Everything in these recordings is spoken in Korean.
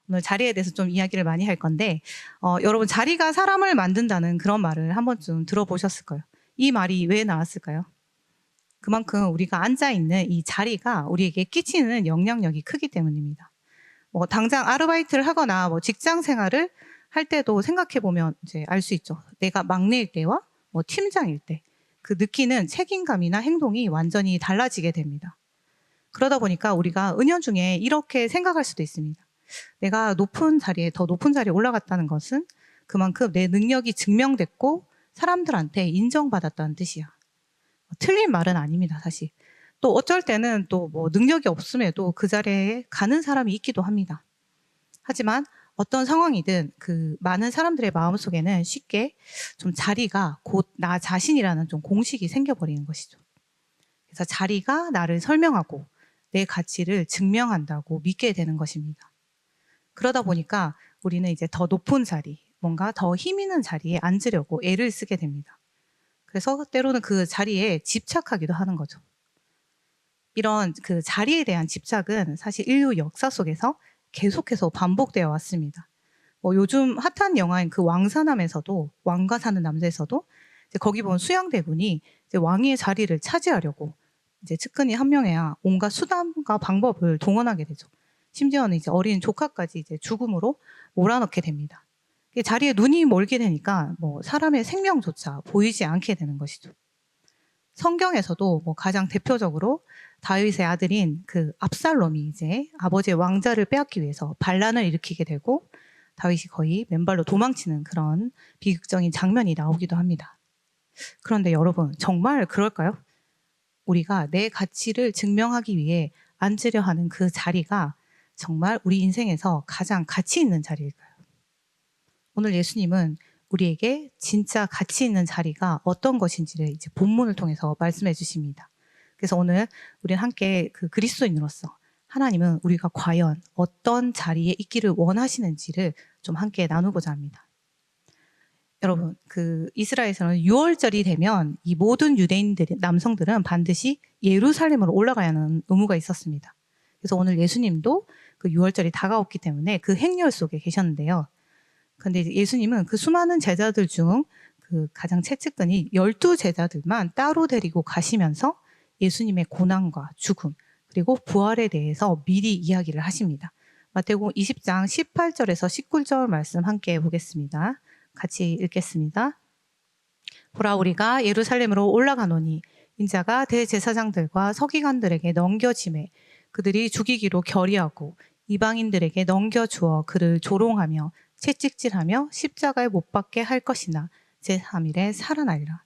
오늘 자리에 대해서 좀 이야기를 많이 할 건데 여러분 자리가 사람을 만든다는 그런 말을 한 번쯤 들어보셨을 거예요. 이 말이 왜 나왔을까요? 그만큼 우리가 앉아있는 이 자리가 우리에게 끼치는 영향력이 크기 때문입니다. 뭐 당장 아르바이트를 하거나 뭐 직장 생활을 할 때도 생각해 보면 이제 알 수 있죠. 내가 막내일 때와 뭐 팀장일 때 그 느끼는 책임감이나 행동이 완전히 달라지게 됩니다. 그러다 보니까 우리가 은연중에 이렇게 생각할 수도 있습니다. 내가 더 높은 자리에 올라갔다는 것은 그만큼 내 능력이 증명됐고 사람들한테 인정받았다는 뜻이야. 틀린 말은 아닙니다, 사실. 또 어쩔 때는 또 뭐 능력이 없음에도 그 자리에 가는 사람이 있기도 합니다. 하지만 어떤 상황이든 그 많은 사람들의 마음속에는 쉽게 좀 자리가 곧 나 자신이라는 좀 공식이 생겨버리는 것이죠. 그래서 자리가 나를 설명하고 내 가치를 증명한다고 믿게 되는 것입니다. 그러다 보니까 우리는 이제 더 높은 자리, 뭔가 더 힘 있는 자리에 앉으려고 애를 쓰게 됩니다. 그래서 때로는 그 자리에 집착하기도 하는 거죠. 이런 그 자리에 대한 집착은 사실 인류 역사 속에서 계속해서 반복되어 왔습니다. 뭐 요즘 핫한 영화인 그 왕사남에서도 왕과 사는 남자에서도 이제 거기 보면 수양대군이 이제 왕의 자리를 차지하려고 이제 측근이 한 명에야 온갖 수단과 방법을 동원하게 되죠. 심지어는 이제 어린 조카까지 이제 죽음으로 몰아넣게 됩니다. 자리에 눈이 멀게 되니까 뭐 사람의 생명조차 보이지 않게 되는 것이죠. 성경에서도 뭐 가장 대표적으로 다윗의 아들인 그 압살롬이 이제 아버지의 왕자를 빼앗기 위해서 반란을 일으키게 되고 다윗이 거의 맨발로 도망치는 그런 비극적인 장면이 나오기도 합니다. 그런데 여러분, 정말 그럴까요? 우리가 내 가치를 증명하기 위해 앉으려 하는 그 자리가 정말 우리 인생에서 가장 가치 있는 자리일까요? 오늘 예수님은 우리에게 진짜 가치 있는 자리가 어떤 것인지를 이제 본문을 통해서 말씀해 주십니다. 그래서 오늘 우리는 함께 그 그리스도인으로서 하나님은 우리가 과연 어떤 자리에 있기를 원하시는지를 좀 함께 나누고자 합니다. 여러분, 그 이스라엘에서는 6월절이 되면 이 모든 남성들은 반드시 예루살렘으로 올라가야 하는 의무가 있었습니다. 그래서 오늘 예수님도 그 6월절이 다가왔기 때문에 그 행렬 속에 계셨는데요. 그런데 예수님은 그 수많은 제자들 중 그 가장 최측근이 12제자들만 따로 데리고 가시면서 예수님의 고난과 죽음 그리고 부활에 대해서 미리 이야기를 하십니다. 마태복음 20장 18절에서 19절 말씀 함께 보겠습니다. 같이 읽겠습니다. 보라, 우리가 예루살렘으로 올라가노니 인자가 대제사장들과 서기관들에게 넘겨짐에 그들이 죽이기로 결의하고 이방인들에게 넘겨주어 그를 조롱하며 채찍질하며 십자가에 못 박게 할 것이나 제3일에 살아나리라.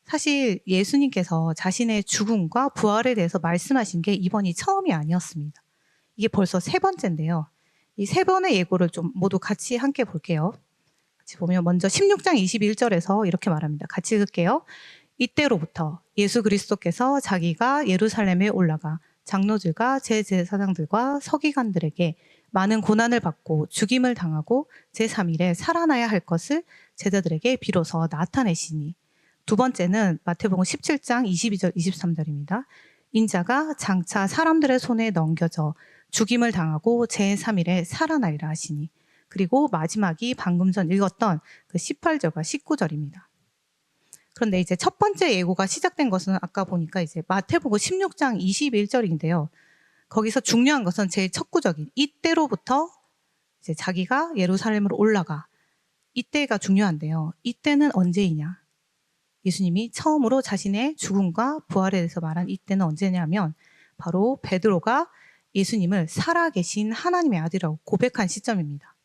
사실 예수님께서 자신의 죽음과 부활에 대해서 말씀하신 게 이번이 처음이 아니었습니다. 이게 벌써 세 번째인데요. 이 세 번의 예고를 좀 모두 같이 함께 볼게요. 같이 보면 먼저 16장 21절에서 이렇게 말합니다. 같이 읽을게요. 이때로부터 예수 그리스도께서 자기가 예루살렘에 올라가 장로들과 제사장들과 서기관들에게 많은 고난을 받고 죽임을 당하고 제3일에 살아나야 할 것을 제자들에게 비로소 나타내시니, 두 번째는 마태복음 17장 22절 23절입니다. 인자가 장차 사람들의 손에 넘겨져 죽임을 당하고 제3일에 살아나리라 하시니, 그리고 마지막이 방금 전 읽었던 그 18절과 19절입니다. 그런데 이제 첫 번째 예고가 시작된 것은 아까 보니까 이제 마태복음 16장 21절인데요. 거기서 중요한 것은 제일 첫 구절인 이때로부터 이제 자기가 예루살렘으로 올라가, 이때가 중요한데요. 이때는 언제이냐? 예수님이 처음으로 자신의 죽음과 부활에 대해서 말한 이때는 언제냐면 바로 베드로가 예수님을 살아계신 하나님의 아들이라고 고백한 시점입니다.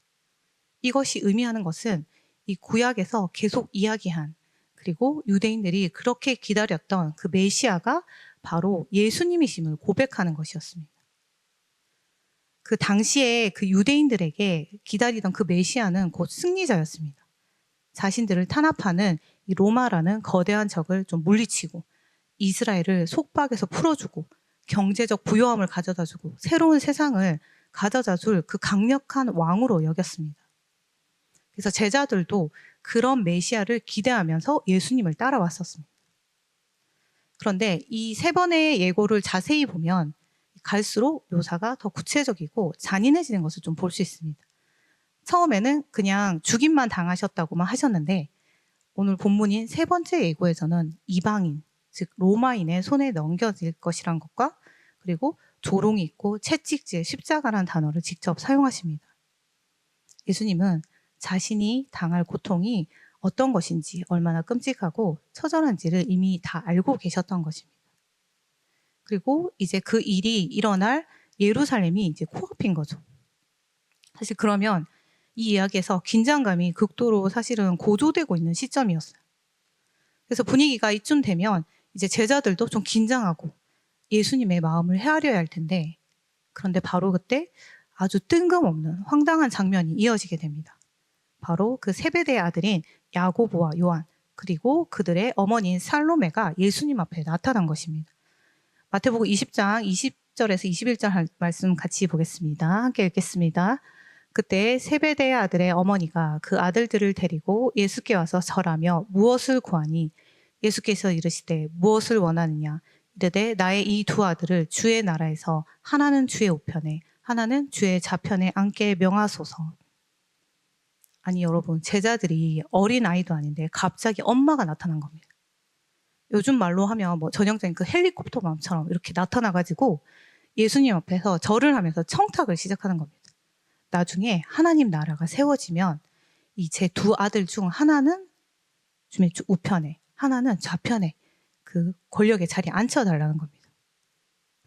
이것이 의미하는 것은 이 구약에서 계속 이야기한, 그리고 유대인들이 그렇게 기다렸던 그 메시아가 바로 예수님이심을 고백하는 것이었습니다. 그 당시에 그 유대인들에게 기다리던 그 메시아는 곧 승리자였습니다. 자신들을 탄압하는 이 로마라는 거대한 적을 좀 물리치고 이스라엘을 속박에서 풀어주고 경제적 부요함을 가져다주고 새로운 세상을 가져다줄 그 강력한 왕으로 여겼습니다. 그래서 제자들도 그런 메시아를 기대하면서 예수님을 따라왔었습니다. 그런데 이 세 번의 예고를 자세히 보면 갈수록 묘사가 더 구체적이고 잔인해지는 것을 좀 볼 수 있습니다. 처음에는 그냥 죽임만 당하셨다고만 하셨는데 오늘 본문인 세 번째 예고에서는 이방인, 즉 로마인의 손에 넘겨질 것이란 것과 그리고 조롱이 있고 채찍질, 십자가라는 단어를 직접 사용하십니다. 예수님은 자신이 당할 고통이 어떤 것인지 얼마나 끔찍하고 처절한지를 이미 다 알고 계셨던 것입니다. 그리고 이제 그 일이 일어날 예루살렘이 이제 코앞인 거죠. 사실 그러면 이 이야기에서 긴장감이 극도로 사실은 고조되고 있는 시점이었어요. 그래서 분위기가 이쯤 되면 이제 제자들도 좀 긴장하고 예수님의 마음을 헤아려야 할 텐데 그런데 바로 그때 아주 뜬금없는 황당한 장면이 이어지게 됩니다. 바로 그 세베대의 아들인 야고보와 요한 그리고 그들의 어머니인 살로메가 예수님 앞에 나타난 것입니다. 마태복음 20장 20절에서 21절 말씀 같이 보겠습니다. 함께 읽겠습니다. 그때 세베대의 아들의 어머니가 그 아들들을 데리고 예수께 와서 절하며 무엇을 구하니 예수께서 이르시되 무엇을 원하느냐 이르되 나의 이 두 아들을 주의 나라에서 하나는 주의 우편에 하나는 주의 좌편에 앉게 명하소서. 아니 여러분 제자들이 어린 아이도 아닌데 갑자기 엄마가 나타난 겁니다. 요즘 말로 하면 뭐 전형적인 그 헬리콥터맘처럼 이렇게 나타나가지고 예수님 앞에서 절을 하면서 청탁을 시작하는 겁니다. 나중에 하나님 나라가 세워지면 이 제 두 아들 중 하나는 주의 우편에 하나는 좌편에 그 권력의 자리에 앉혀달라는 겁니다.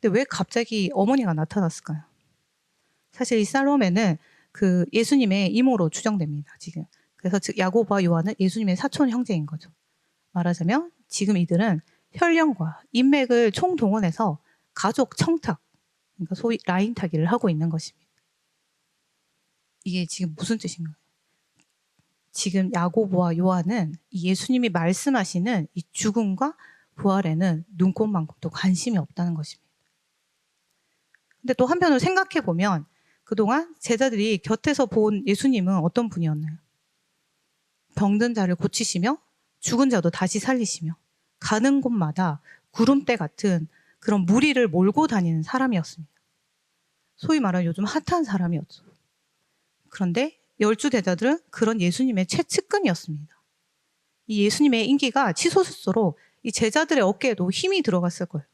근데 왜 갑자기 어머니가 나타났을까요? 사실 이 살로메는 그 예수님의 이모로 추정됩니다. 지금. 그래서 즉 야고보와 요한은 예수님의 사촌 형제인 거죠. 말하자면 지금 이들은 혈령과 인맥을 총동원해서 가족 청탁, 그러니까 소위 라인 타기를 하고 있는 것입니다. 이게 지금 무슨 뜻인가요? 지금 야고보와 요한은 예수님이 말씀하시는 이 죽음과 부활에는 눈꽃만큼도 관심이 없다는 것입니다. 근데 또 한편으로 생각해 보면 그동안 제자들이 곁에서 본 예수님은 어떤 분이었나요? 병든 자를 고치시며 죽은 자도 다시 살리시며 가는 곳마다 구름대 같은 그런 무리를 몰고 다니는 사람이었습니다. 소위 말하는 요즘 핫한 사람이었죠. 그런데 12 제자들은 그런 예수님의 최측근이었습니다. 이 예수님의 인기가 치솟을수록 이 제자들의 어깨에도 힘이 들어갔을 거예요.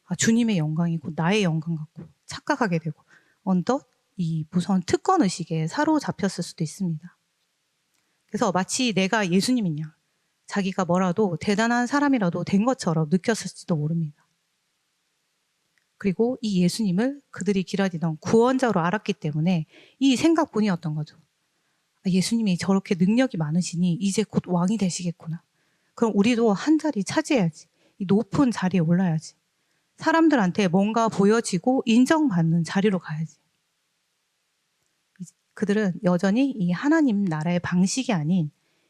아, 주님의 영광이고 나의 영광 같고 착각하게 되고 언덧 이 무서운 특권 의식에 사로잡혔을 수도 있습니다. 그래서 마치 내가 예수님이냐 자기가 뭐라도 대단한 사람이라도 된 것처럼 느꼈을지도 모릅니다. 그리고 이 예수님을 그들이 기다리던 구원자로 알았기 때문에 이 생각뿐이었던 거죠. 예수님이 저렇게 능력이 많으시니 이제 곧 왕이 되시겠구나. 그럼 우리도 한 자리 차지해야지. 이 높은 자리에 올라야지. 사람들한테 뭔가 보여지고 인정받는 자리로 가야지. 그들은 여전히 이 하나님 나라의 방식이 아닌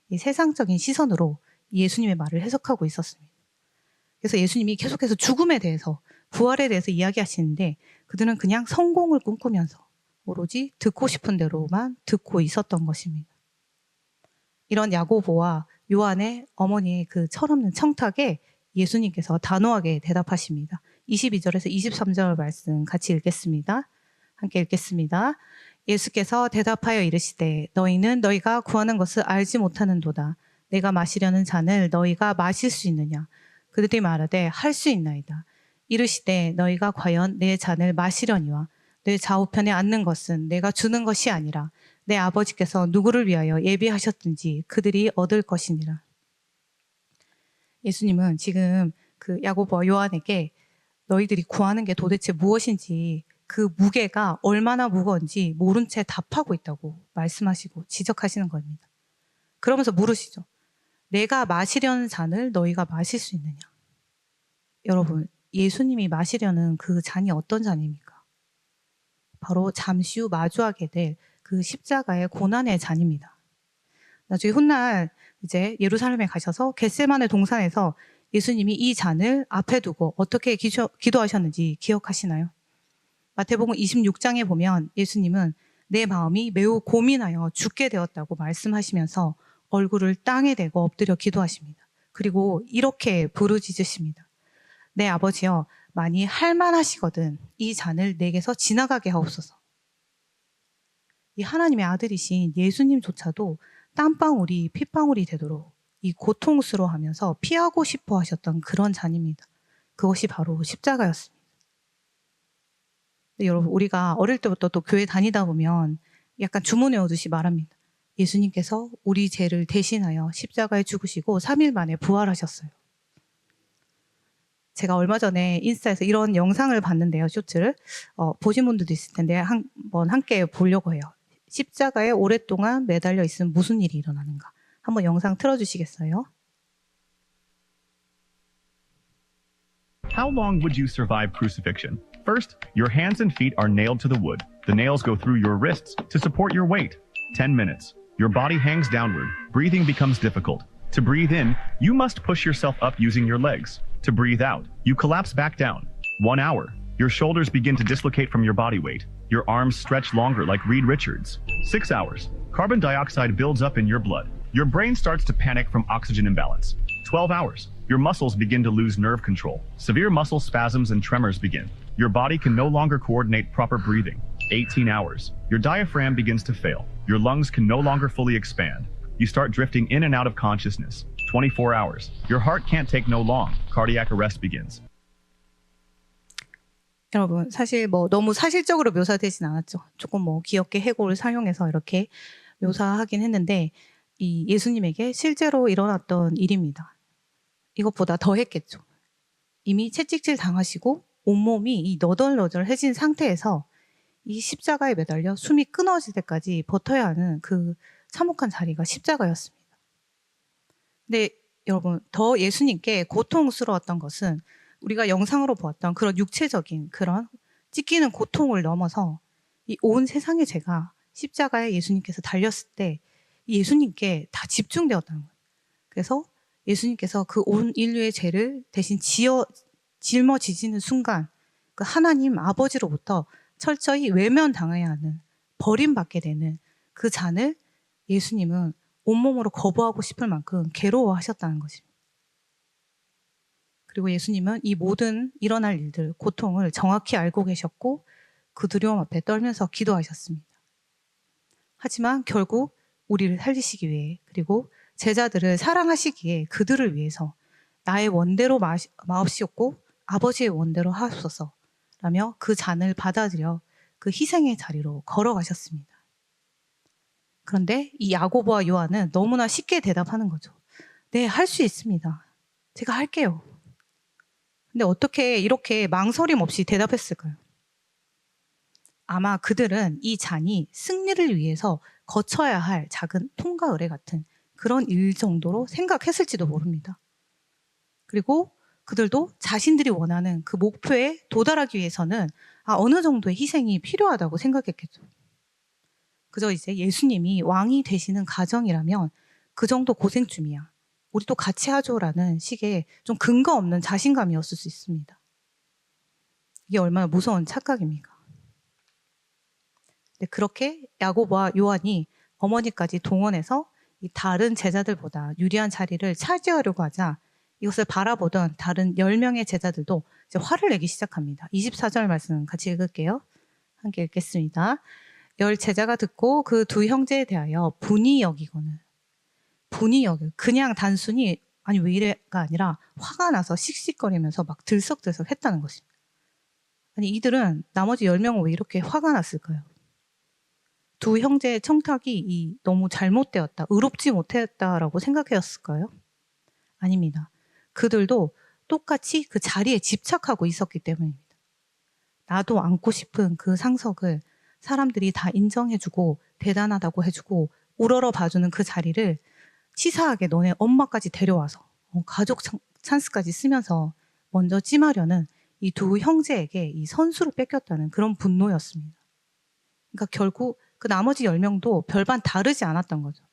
이 세상적인 시선으로 예수님의 말을 해석하고 있었습니다. 그래서 예수님이 계속해서 죽음에 대해서 부활에 대해서 이야기하시는데 그들은 그냥 성공을 꿈꾸면서 오로지 듣고 싶은 대로만 듣고 있었던 것입니다. 이런 야고보와 요한의 어머니의 그 철없는 청탁에 예수님께서 단호하게 대답하십니다. 22절에서 23절 말씀 같이 읽겠습니다. 함께 읽겠습니다. 예수께서 대답하여 이르시되 너희는 너희가 구하는 것을 알지 못하는도다. 내가 마시려는 잔을 너희가 마실 수 있느냐? 그들이 말하되 할 수 있나이다. 이르시되 너희가 과연 내 잔을 마시려니와 내 좌우편에 앉는 것은 내가 주는 것이 아니라 내 아버지께서 누구를 위하여 예비하셨든지 그들이 얻을 것이니라. 예수님은 지금 그 야고보와 요한에게 너희들이 구하는 게 도대체 무엇인지 그 무게가 얼마나 무거운지 모른 채 답하고 있다고 말씀하시고 지적하시는 겁니다. 그러면서 물으시죠. 내가 마시려는 잔을 너희가 마실 수 있느냐? 여러분, 예수님이 마시려는 그 잔이 어떤 잔입니까? 바로 잠시 후 마주하게 될 그 십자가의 고난의 잔입니다. 나중에 훗날 이제 예루살렘에 가셔서 겟세마네 동산에서 예수님이 이 잔을 앞에 두고 어떻게 기도하셨는지 기억하시나요? 마태복음 26장에 보면 예수님은 내 마음이 매우 고민하여 죽게 되었다고 말씀하시면서 얼굴을 땅에 대고 엎드려 기도하십니다. 그리고 이렇게 부르짖으십니다. 내 아버지여, 많이 할만하시거든 이 잔을 내게서 지나가게 하옵소서. 이 하나님의 아들이신 예수님조차도 땀방울이 핏방울이 되도록 이 고통스러워하면서 피하고 싶어 하셨던 그런 잔입니다. 그것이 바로 십자가였습니다. 여러분, 우리가 어릴 때부터 또 교회 다니다 보면 약간 주문해 오듯이 말합니다. 예수님께서 우리 죄를 대신하여 십자가에 죽으시고 3일 만에 부활하셨어요. 제가 얼마 전에 인스타에서 이런 영상을 봤는데요. 쇼츠를. 보신 분들도 있을 텐데 한번 함께 보려고 해요. 십자가에 오랫동안 매달려 있으면 무슨 일이 일어나는가. 한번 영상 틀어주시겠어요? How long would you survive crucifixion? First, your hands and feet are nailed to the wood. The nails go through your wrists to support your weight. 10 minutes. Your body hangs downward. Breathing becomes difficult. To breathe in, you must push yourself up using your legs. To breathe out, you collapse back down. 1 hour. Your shoulders begin to dislocate from your body weight. Your arms stretch longer like Reed Richards. 6 hours. Carbon dioxide builds up in your blood. Your brain starts to panic from oxygen imbalance. 12 hours. Your muscles begin to lose nerve control. Severe muscle spasms and tremors begin. Your body can no longer coordinate proper breathing. 18 hours. Your diaphragm begins to fail. Your lungs can no longer fully expand. You start drifting in and out of consciousness. 24 hours. Your heart can't take no long. Cardiac arrest begins. 여러분, 사실 너무 사실적으로 묘사되진 않았죠. 조금 귀엽게 해골을 사용해서 이렇게 묘사하긴 했는데 이 예수님에게 실제로 일어났던 일입니다. 이것보다 더 했겠죠. 이미 채찍질 당하시고 온몸이 이 너덜너덜해진 상태에서 이 십자가에 매달려 숨이 끊어질 때까지 버텨야 하는 그 참혹한 자리가 십자가였습니다. 근데 여러분, 더 예수님께 고통스러웠던 것은 우리가 영상으로 보았던 그런 육체적인 그런 찢기는 고통을 넘어서 이 온 세상의 죄가 십자가에 예수님께서 달렸을 때 예수님께 다 집중되었다는 거예요. 그래서 예수님께서 그 온 인류의 죄를 대신 짊어지시는 순간 그 하나님 아버지로부터 철저히 외면당해야 하는 버림받게 되는 그 잔을 예수님은 온몸으로 거부하고 싶을 만큼 괴로워하셨다는 것입니다. 그리고 예수님은 이 모든 일어날 일들, 고통을 정확히 알고 계셨고 그 두려움 앞에 떨면서 기도하셨습니다. 하지만 결국 우리를 살리시기 위해 그리고 제자들을 사랑하시기에 그들을 위해서 나의 원대로 마옵시옵고 아버지의 원대로 하옵소서라며 그 잔을 받아들여 그 희생의 자리로 걸어가셨습니다. 그런데 이 야고보와 요한은 너무나 쉽게 대답하는 거죠. 네, 할 수 있습니다. 제가 할게요. 근데 어떻게 이렇게 망설임 없이 대답했을까요? 아마 그들은 이 잔이 승리를 위해서 거쳐야 할 작은 통과 의례 같은 그런 일 정도로 생각했을지도 모릅니다. 그리고 그들도 자신들이 원하는 그 목표에 도달하기 위해서는 어느 정도의 희생이 필요하다고 생각했겠죠. 그저 이제 예수님이 왕이 되시는 가정이라면 그 정도 고생쯤이야. 우리도 같이 하죠라는 식의 좀 근거 없는 자신감이었을 수 있습니다. 이게 얼마나 무서운 착각입니까? 네, 그렇게 야고보와 요한이 어머니까지 동원해서 이 다른 제자들보다 유리한 자리를 차지하려고 하자 이것을 바라보던 다른 10명의 제자들도 이제 화를 내기 시작합니다. 24절 말씀 같이 읽을게요. 함께 읽겠습니다. 10 제자가 듣고 그 두 형제에 대하여 분이 여기거늘 그냥 단순히 아니 왜 이래가 아니라 화가 나서 씩씩거리면서 막 들썩들썩 했다는 것입니다. 아니 이들은 나머지 10명은 왜 이렇게 화가 났을까요? 두 형제의 청탁이 너무 잘못되었다, 의롭지 못했다라고 생각했을까요? 아닙니다. 그들도 똑같이 그 자리에 집착하고 있었기 때문입니다. 나도 앉고 싶은 그 상석을 사람들이 다 인정해주고 대단하다고 해주고 우러러 봐주는 그 자리를 치사하게 너네 엄마까지 데려와서 가족 찬스까지 쓰면서 먼저 찜하려는 이 두 형제에게 이 선수를 뺏겼다는 그런 분노였습니다. 그러니까 결국 그 나머지 10명도 별반 다르지 않았던 거죠.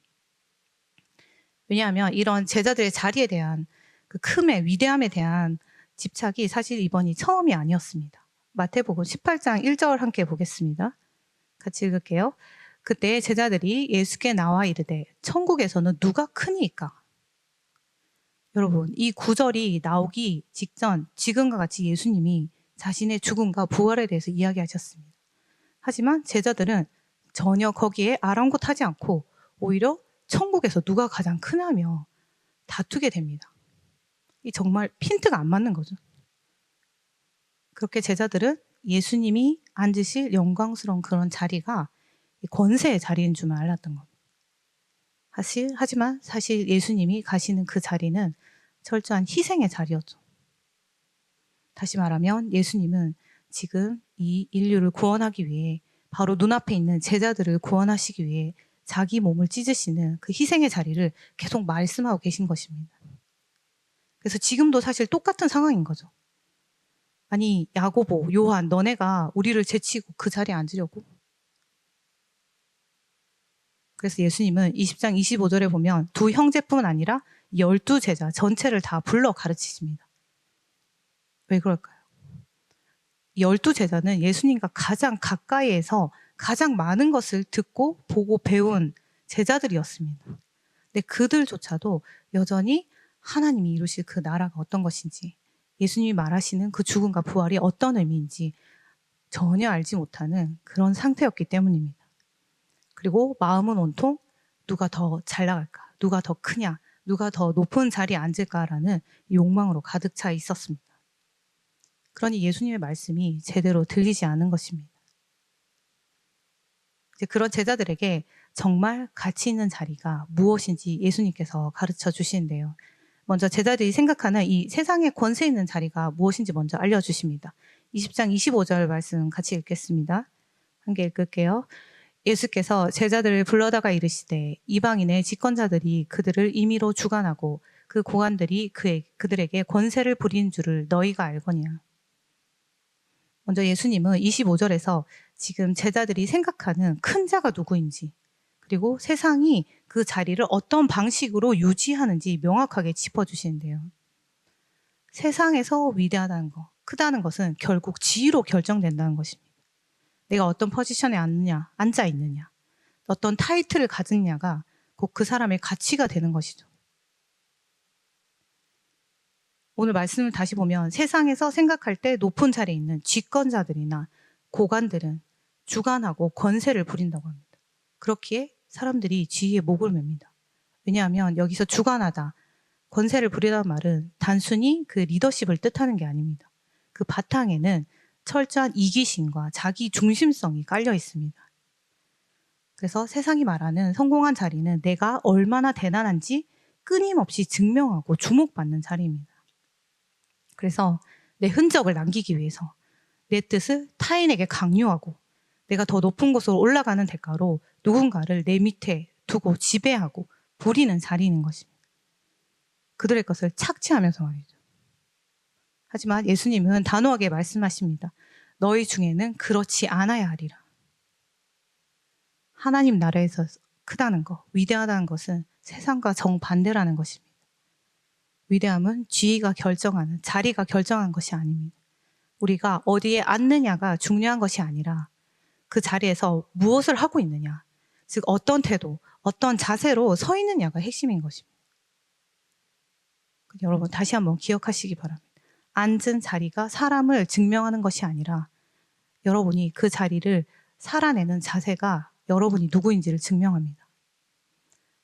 왜냐하면 이런 제자들의 자리에 대한 그 큼의 위대함에 대한 집착이 사실 이번이 처음이 아니었습니다. 마태복음 18장 1절 함께 보겠습니다. 같이 읽을게요. 그때 제자들이 예수께 나와 이르되 천국에서는 누가 크니이까? 여러분, 이 구절이 나오기 직전 지금과 같이 예수님이 자신의 죽음과 부활에 대해서 이야기하셨습니다. 하지만 제자들은 전혀 거기에 아랑곳하지 않고 오히려 천국에서 누가 가장 크냐며 다투게 됩니다. 이 정말 핀트가 안 맞는 거죠. 그렇게 제자들은 예수님이 앉으실 영광스러운 그런 자리가 권세의 자리인 줄 알았던 겁니다. 하지만 사실 예수님이 가시는 그 자리는 철저한 희생의 자리였죠. 다시 말하면 예수님은 지금 이 인류를 구원하기 위해 바로 눈앞에 있는 제자들을 구원하시기 위해 자기 몸을 찢으시는 그 희생의 자리를 계속 말씀하고 계신 것입니다. 그래서 지금도 사실 똑같은 상황인 거죠. 아니, 야고보, 요한, 너네가 우리를 제치고 그 자리에 앉으려고? 그래서 예수님은 20장 25절에 보면 두 형제뿐만 아니라 12제자 전체를 다 불러 가르치십니다. 왜 그럴까요? 12제자는 예수님과 가장 가까이에서 가장 많은 것을 듣고 보고 배운 제자들이었습니다. 근데 그들조차도 여전히 하나님이 이루실 그 나라가 어떤 것인지, 예수님이 말하시는 그 죽음과 부활이 어떤 의미인지 전혀 알지 못하는 그런 상태였기 때문입니다. 그리고 마음은 온통 누가 더 잘 나갈까, 누가 더 크냐, 누가 더 높은 자리에 앉을까라는 욕망으로 가득 차 있었습니다. 그러니 예수님의 말씀이 제대로 들리지 않은 것입니다. 이제 그런 제자들에게 정말 가치 있는 자리가 무엇인지 예수님께서 가르쳐 주시는데요. 먼저 제자들이 생각하는 이 세상에 권세 있는 자리가 무엇인지 먼저 알려주십니다. 20장 25절 말씀 같이 읽겠습니다. 함께 읽을게요. 예수께서 제자들을 불러다가 이르시되 이방인의 집권자들이 그들을 임의로 주관하고 그 고관들이 그들에게 권세를 부리는 줄을 너희가 알거니와. 먼저 예수님은 25절에서 지금 제자들이 생각하는 큰 자가 누구인지, 그리고 세상이 그 자리를 어떤 방식으로 유지하는지 명확하게 짚어주시는데요. 세상에서 위대하다는 것, 크다는 것은 결국 지위로 결정된다는 것입니다. 내가 어떤 포지션에 앉아 있느냐, 어떤 타이틀을 가졌냐가 곧 그 사람의 가치가 되는 것이죠. 오늘 말씀을 다시 보면 세상에서 생각할 때 높은 자리에 있는 집권자들이나 고관들은 주관하고 권세를 부린다고 합니다. 그렇기에 사람들이 지위에 목을 맵니다. 왜냐하면 여기서 주관하다, 권세를 부리다는 말은 단순히 그 리더십을 뜻하는 게 아닙니다. 그 바탕에는 철저한 이기심과 자기 중심성이 깔려 있습니다. 그래서 세상이 말하는 성공한 자리는 내가 얼마나 대단한지 끊임없이 증명하고 주목받는 자리입니다. 그래서 내 흔적을 남기기 위해서 내 뜻을 타인에게 강요하고 내가 더 높은 곳으로 올라가는 대가로 누군가를 내 밑에 두고 지배하고 부리는 자리인 것입니다. 그들의 것을 착취하면서 말이죠. 하지만 예수님은 단호하게 말씀하십니다. 너희 중에는 그렇지 않아야 하리라. 하나님 나라에서 크다는 것, 위대하다는 것은 세상과 정반대라는 것입니다. 위대함은 지위가 결정하는, 자리가 결정한 것이 아닙니다. 우리가 어디에 앉느냐가 중요한 것이 아니라 그 자리에서 무엇을 하고 있느냐, 즉 어떤 태도, 어떤 자세로 서 있느냐가 핵심인 것입니다. 여러분 다시 한번 기억하시기 바랍니다. 앉은 자리가 사람을 증명하는 것이 아니라 여러분이 그 자리를 살아내는 자세가 여러분이 누구인지를 증명합니다.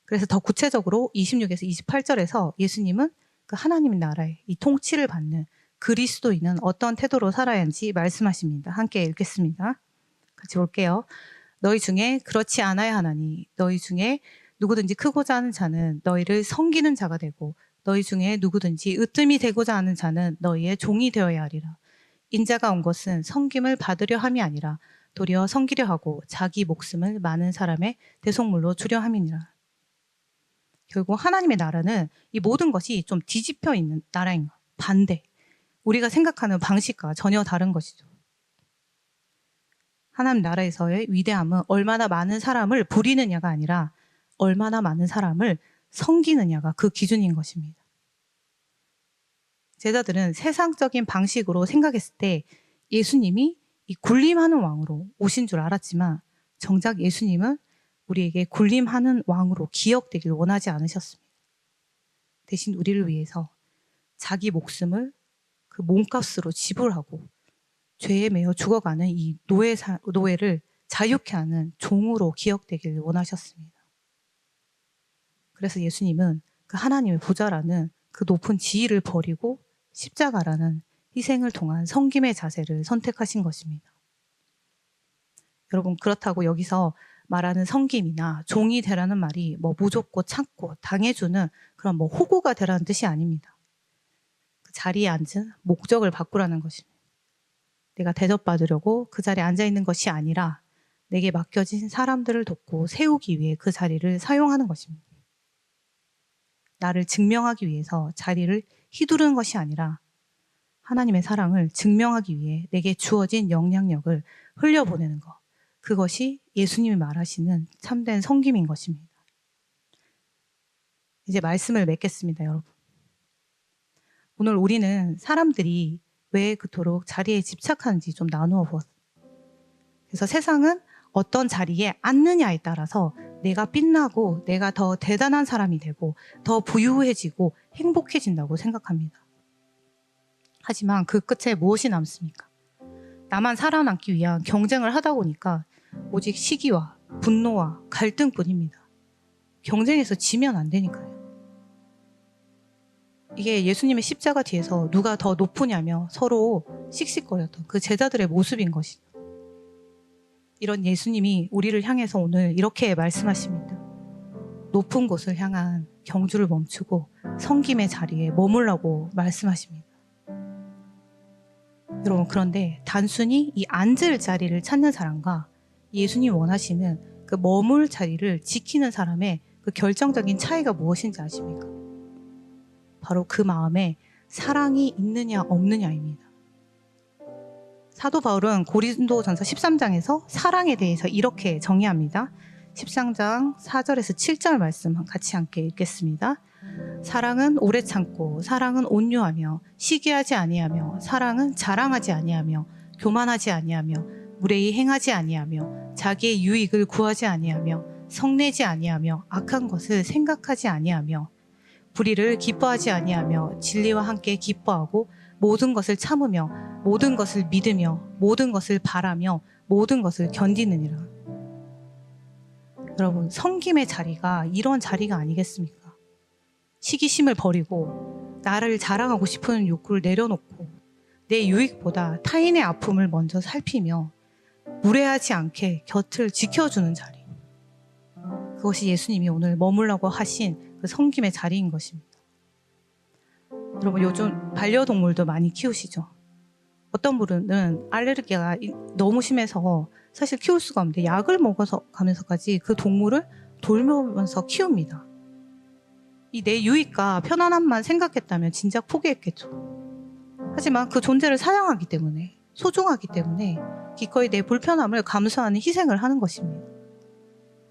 그래서 더 구체적으로 26에서 28절에서 예수님은 그 하나님 나라의 이 통치를 받는 그리스도인은 어떤 태도로 살아야 하는지 말씀하십니다. 함께 읽겠습니다. 같이 볼게요. 너희 중에 그렇지 않아야 하나니 너희 중에 누구든지 크고자 하는 자는 너희를 섬기는 자가 되고 너희 중에 누구든지 으뜸이 되고자 하는 자는 너희의 종이 되어야 하리라. 인자가 온 것은 섬김을 받으려 함이 아니라 도리어 섬기려 하고 자기 목숨을 많은 사람의 대속물로 주려 함이니라. 결국 하나님의 나라는 이 모든 것이 좀 뒤집혀 있는 나라인 것, 반대. 우리가 생각하는 방식과 전혀 다른 것이죠. 하나님 나라에서의 위대함은 얼마나 많은 사람을 부리느냐가 아니라 얼마나 많은 사람을 섬기느냐가 그 기준인 것입니다. 제자들은 세상적인 방식으로 생각했을 때 예수님이 이 군림하는 왕으로 오신 줄 알았지만 정작 예수님은 우리에게 군림하는 왕으로 기억되길 원하지 않으셨습니다. 대신 우리를 위해서 자기 목숨을 그 몸값으로 지불하고 죄에 매여 죽어가는 이 노예를 자유케 하는 종으로 기억되기를 원하셨습니다. 그래서 예수님은 그 하나님의 보좌라는 그 높은 지위를 버리고 십자가라는 희생을 통한 섬김의 자세를 선택하신 것입니다. 여러분, 그렇다고 여기서 말하는 섬김이나 종이 되라는 말이 뭐 무좁고 참고 당해주는 그런 뭐 호구가 되라는 뜻이 아닙니다. 그 자리에 앉은 목적을 바꾸라는 것입니다. 내가 대접받으려고 그 자리에 앉아 있는 것이 아니라 내게 맡겨진 사람들을 돕고 세우기 위해 그 자리를 사용하는 것입니다. 나를 증명하기 위해서 자리를 휘두르는 것이 아니라 하나님의 사랑을 증명하기 위해 내게 주어진 영향력을 흘려보내는 것. 그것이 예수님이 말하시는 참된 섬김인 것입니다. 이제 말씀을 맺겠습니다, 여러분. 오늘 우리는 사람들이 왜 그토록 자리에 집착하는지 좀 나누어 보았어요. 그래서 세상은 어떤 자리에 앉느냐에 따라서 내가 빛나고 내가 더 대단한 사람이 되고 더 부유해지고 행복해진다고 생각합니다. 하지만 그 끝에 무엇이 남습니까? 나만 살아남기 위한 경쟁을 하다 보니까 오직 시기와 분노와 갈등뿐입니다. 경쟁에서 지면 안 되니까요. 이게 예수님의 십자가 뒤에서 누가 더 높으냐며 서로 씩씩거렸던 그 제자들의 모습인 것이죠. 이런 예수님이 우리를 향해서 오늘 이렇게 말씀하십니다. 높은 곳을 향한 경주를 멈추고 섬김의 자리에 머물라고 말씀하십니다. 여러분, 그런데 단순히 이 앉을 자리를 찾는 사람과 예수님 원하시는 그 머물 자리를 지키는 사람의 그 결정적인 차이가 무엇인지 아십니까? 바로 그 마음에 사랑이 있느냐 없느냐입니다. 사도 바울은 고린도전서 13장에서 사랑에 대해서 이렇게 정의합니다. 13장 4절에서 7절 말씀 같이 함께 읽겠습니다. 사랑은 오래 참고 사랑은 온유하며 시기하지 아니하며 사랑은 자랑하지 아니하며 교만하지 아니하며 무례히 행하지 아니하며 자기의 유익을 구하지 아니하며 성내지 아니하며 악한 것을 생각하지 아니하며 불의를 기뻐하지 아니하며 진리와 함께 기뻐하고 모든 것을 참으며 모든 것을 믿으며 모든 것을 바라며 모든 것을 견디느니라. 여러분, 섬김의 자리가 이런 자리가 아니겠습니까? 시기심을 버리고 나를 자랑하고 싶은 욕구를 내려놓고 내 유익보다 타인의 아픔을 먼저 살피며 무례하지 않게 곁을 지켜주는 자리. 그것이 예수님이 오늘 머물라고 하신 그 섬김의 자리인 것입니다. 여러분, 요즘 반려동물도 많이 키우시죠? 어떤 분은 알레르기가 너무 심해서 사실 키울 수가 없는데 약을 먹어서 가면서까지 그 동물을 돌보면서 키웁니다. 이 내 유익과 편안함만 생각했다면 진작 포기했겠죠. 하지만 그 존재를 사랑하기 때문에, 소중하기 때문에 기꺼이 내 불편함을 감수하는 희생을 하는 것입니다.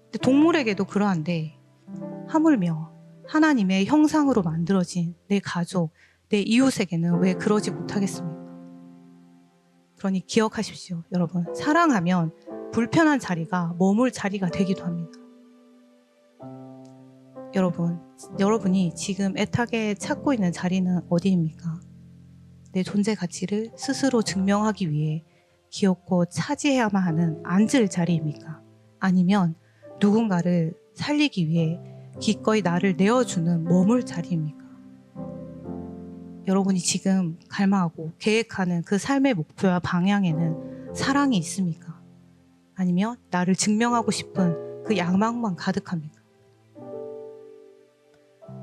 근데 동물에게도 그러한데 하물며 하나님의 형상으로 만들어진 내 가족, 내 이웃에게는 왜 그러지 못하겠습니까? 그러니 기억하십시오, 여러분. 사랑하면 불편한 자리가 머물 자리가 되기도 합니다. 여러분이 지금 애타게 찾고 있는 자리는 어디입니까? 내 존재 가치를 스스로 증명하기 위해 기어코 차지해야만 하는 앉을 자리입니까? 아니면 누군가를 살리기 위해 기꺼이 나를 내어주는 머물 자리입니까? 여러분이 지금 갈망하고 계획하는 그 삶의 목표와 방향에는 사랑이 있습니까? 아니면 나를 증명하고 싶은 그 야망만 가득합니까?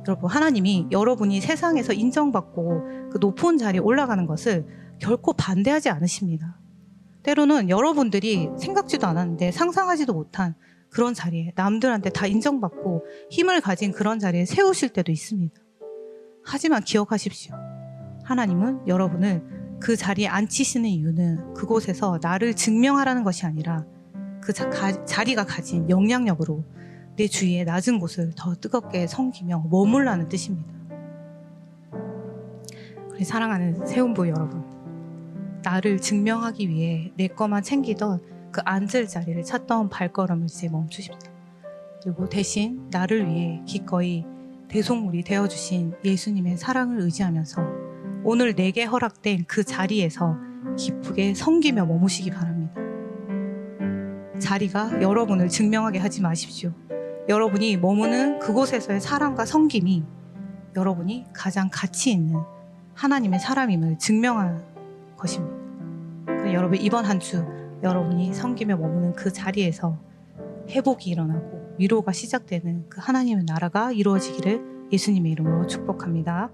여러분, 하나님이 여러분이 세상에서 인정받고 그 높은 자리에 올라가는 것을 결코 반대하지 않으십니다. 때로는 여러분들이 생각지도 않았는데 상상하지도 못한 그런 자리에 남들한테 다 인정받고 힘을 가진 그런 자리에 세우실 때도 있습니다. 하지만 기억하십시오. 하나님은 여러분을 그 자리에 앉히시는 이유는 그곳에서 나를 증명하라는 것이 아니라 그 자리가 가진 영향력으로 내 주위의 낮은 곳을 더 뜨겁게 섬기며 머물라는 뜻입니다. 그래, 사랑하는 세운부 여러분, 나를 증명하기 위해 내 것만 챙기던 그 앉을 자리를 찾던 발걸음을 이제 멈추십시오. 그리고 대신 나를 위해 기꺼이 대속물이 되어주신 예수님의 사랑을 의지하면서 오늘 내게 허락된 그 자리에서 기쁘게 섬기며 머무시기 바랍니다. 자리가 여러분을 증명하게 하지 마십시오. 여러분이 머무는 그곳에서의 사랑과 섬김이 여러분이 가장 가치 있는 하나님의 사람임을 증명할 것입니다. 그래서 여러분 이번 한 주 여러분이 섬기며 머무는 그 자리에서 회복이 일어나고 위로가 시작되는 그 하나님의 나라가 이루어지기를 예수님의 이름으로 축복합니다.